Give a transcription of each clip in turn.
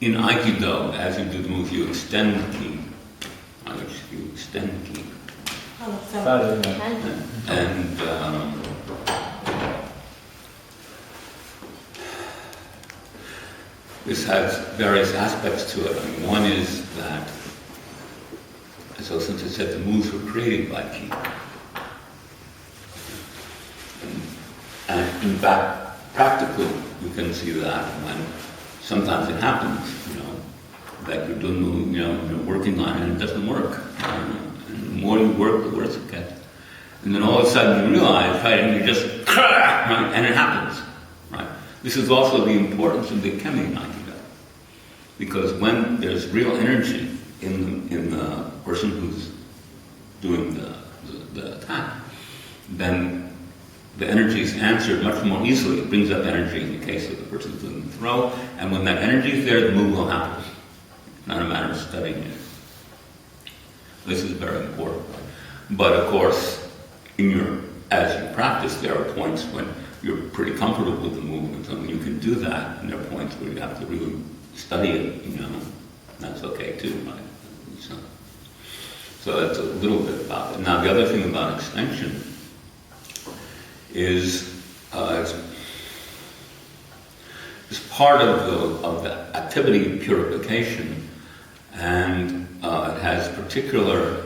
in Aikido, as you do the move, you extend ki. You extend ki. And this has various aspects to it. I mean, one is that, as O-Sensei said, the moves were created by ki. And in fact, practically, you can see that when sometimes it happens, that you're doing the move, you're working on it and it doesn't work. And the more you work, the worse it gets. And then all of a sudden you realize, right, and you just, right, and it happens, right? This is also the importance of the ukemi in Aikido. Because when there's real energy in the person who's doing the attack, then the energy is answered much more easily. It brings up energy in the case of the person doing the throw, and when that energy is there, the move will happen. It's not a matter of studying it. This is very important. But of course, as you practice, there are points when you're pretty comfortable with the movement, and you can do that, and there are points where you have to really study it, that's okay too, right? So that's a little bit about it. Now the other thing about extension is it's part of the activity of purification, and it has particular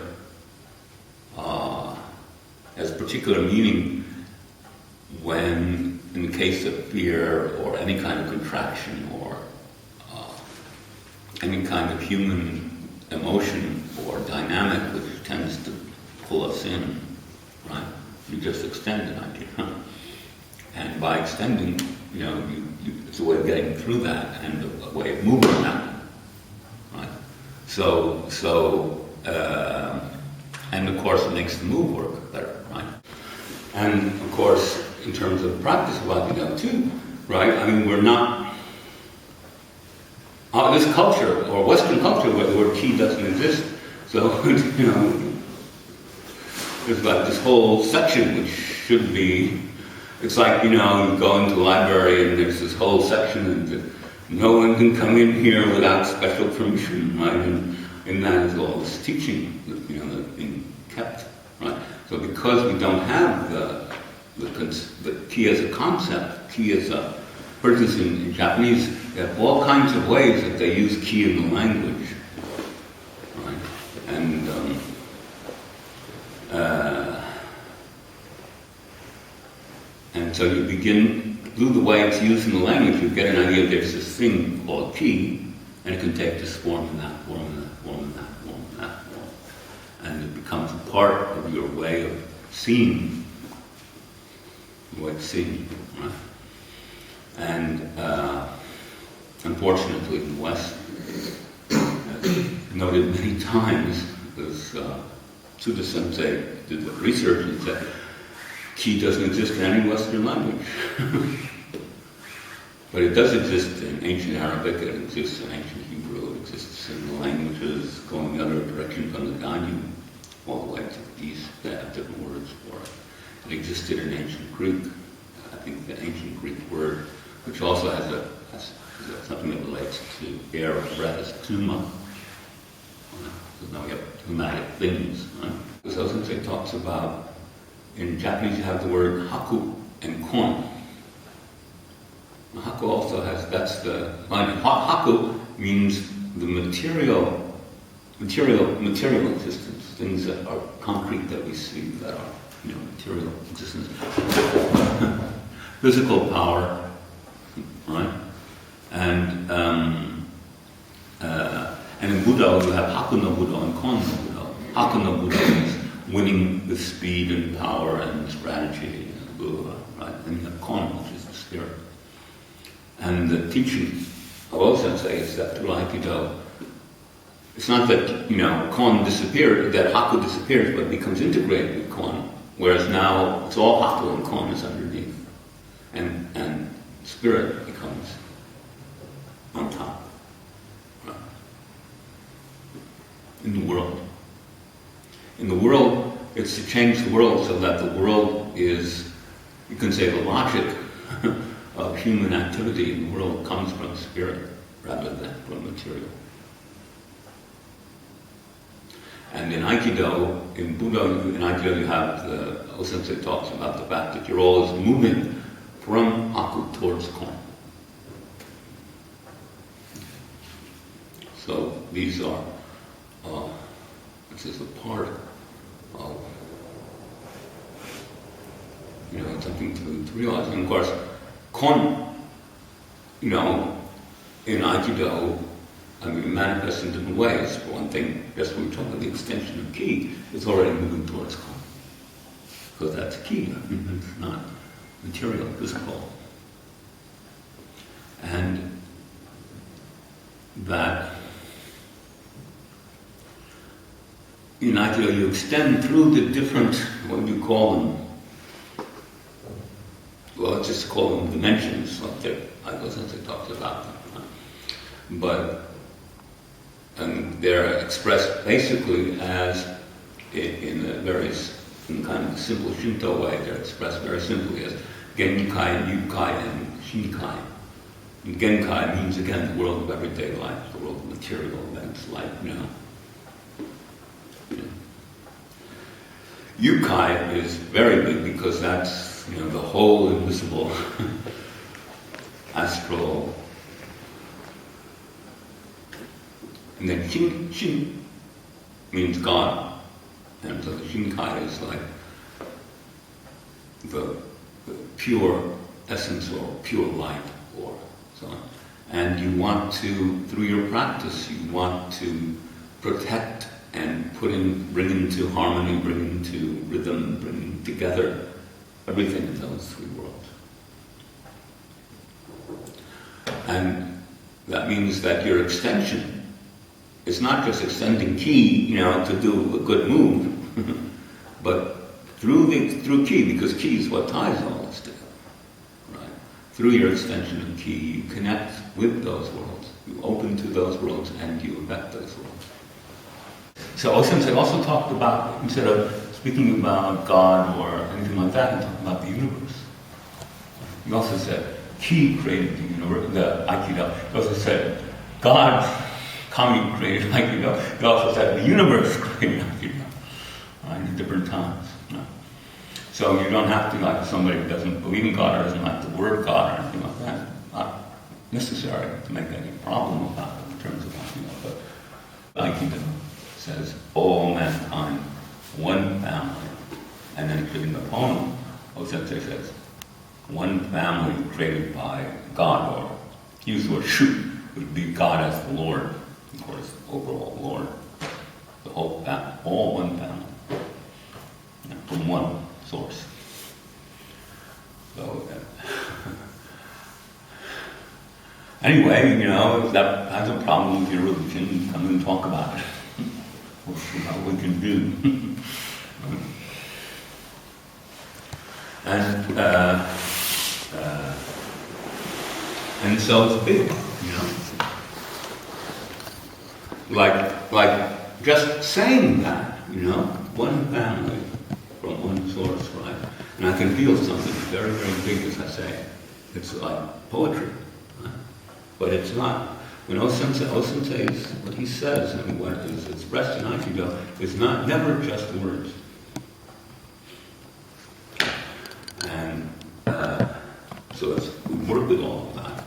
meaning when, in the case of fear or any kind of contraction or any kind of human emotion or dynamic which tends to pull us in, right? You just extend an idea, and by extending, it's a way of getting through that and a way of moving that, right? And of course it makes the move work better, right? And of course, in terms of practice of Aikido too, right? I mean, we're not, this culture, or Western culture, where the word ki doesn't exist, so, there's like this whole section which should be, it's like, you go into the library and there's this whole section and no one can come in here without special permission, right? And that is all this teaching, that's being kept, right? So because we don't have the ki as a concept, ki as a, for instance in Japanese, they have all kinds of ways that they use ki in the language, right? And so you begin, through the way it's used in the language, you get an idea there's this thing called ki, and it can take this form and that form and that form and that form and that form. And it becomes a part of your way of seeing, right? And unfortunately in the West, as noted many times, because Tsuda-Sensei did the research and said, ki doesn't exist in any Western language. But it does exist in ancient Arabic, it exists in ancient Hebrew, it exists in the languages going the other direction from the Danube, all the way to the east. They have different words for it. It existed in ancient Greek. I think the ancient Greek word, which also has something that relates to air or breath, is pneuma. So now we have pneumatic things, right? Because O-Sensei talks about, in Japanese you have the word haku and kon. Haku also has, that's the line. Haku means the material existence, things that are concrete that we see, that are, material existence. Physical power, right? And in Buddha you have haku no Buddha and kon no Buddha. Haku no Buddha is winning with speed and power and strategy and Buddha, right? And you have kon, which is the spirit. And the teaching of O-Sensei is that through Aikido, it's not that, kon disappeared, that haku disappears, but it becomes integrated with kon, whereas now it's all haku and kon is underneath. And spirit becomes on top. Right? In the world. In the world, it's to change the world so that the world is, you can say the logic of human activity in the world comes from spirit. rather than from material. And in Aikido, in Aikido you have the O-Sensei talks about the fact that you're always moving from haku towards kon. So these are, this is a part of, something to realize. And of course, kon, in Aikido, manifests in different ways. For one thing, just when we talk about the extension of ki, it's already moving towards kon. Because that's ki, it's not material, physical. And that in Aikido you extend through the different, what do you call them? Well, let's just call them dimensions, like O-Sensei talks about them. But they're expressed basically as, in kind of a simple Shinto way, they're expressed very simply as genkai, yukai, and shinkai. And genkai means, again, the world of everyday life, the world of material events, like, Yukai is very big because that's, the whole invisible astral. And then shin means God. And so the shinkai is like the pure essence or pure light or so on. And you want to, through your practice, you want to protect and bring into harmony, bring into rhythm, bring together everything in those three worlds. And that means that your extension is not just extending ki, to do a good move, but through ki, because ki is what ties all this together. Right? Through your extension of ki, you connect with those worlds, you open to those worlds, and you affect those worlds. So O-Sensei also talked about, instead of speaking about God or anything like that, he talked about the universe. He also said, ki created the universe, the Aikido. He also said, God, Kami created Aikido. He also said, the universe created Aikido. At different times. So you don't have to, like somebody who doesn't believe in God or doesn't like the word God or anything like that. It's not necessary to make any problem about it in terms of Aikido. But Aikido says all mankind, one family. And then in the poem, O-Sensei says, one family created by God, or use the word shu, would be God as the Lord, of course, overall Lord. The whole family, all one family, from one source. So, anyway, if that has a problem with your religion, come and talk about it. We'll see how we can do. And so it's big, Like just saying that, one family from one source, right? And I can feel something very, very big as I say it. It's like poetry, right? But it's not. When O-Sensei is, what he says and what is expressed in Aikido is never just words. And so we work with all of that.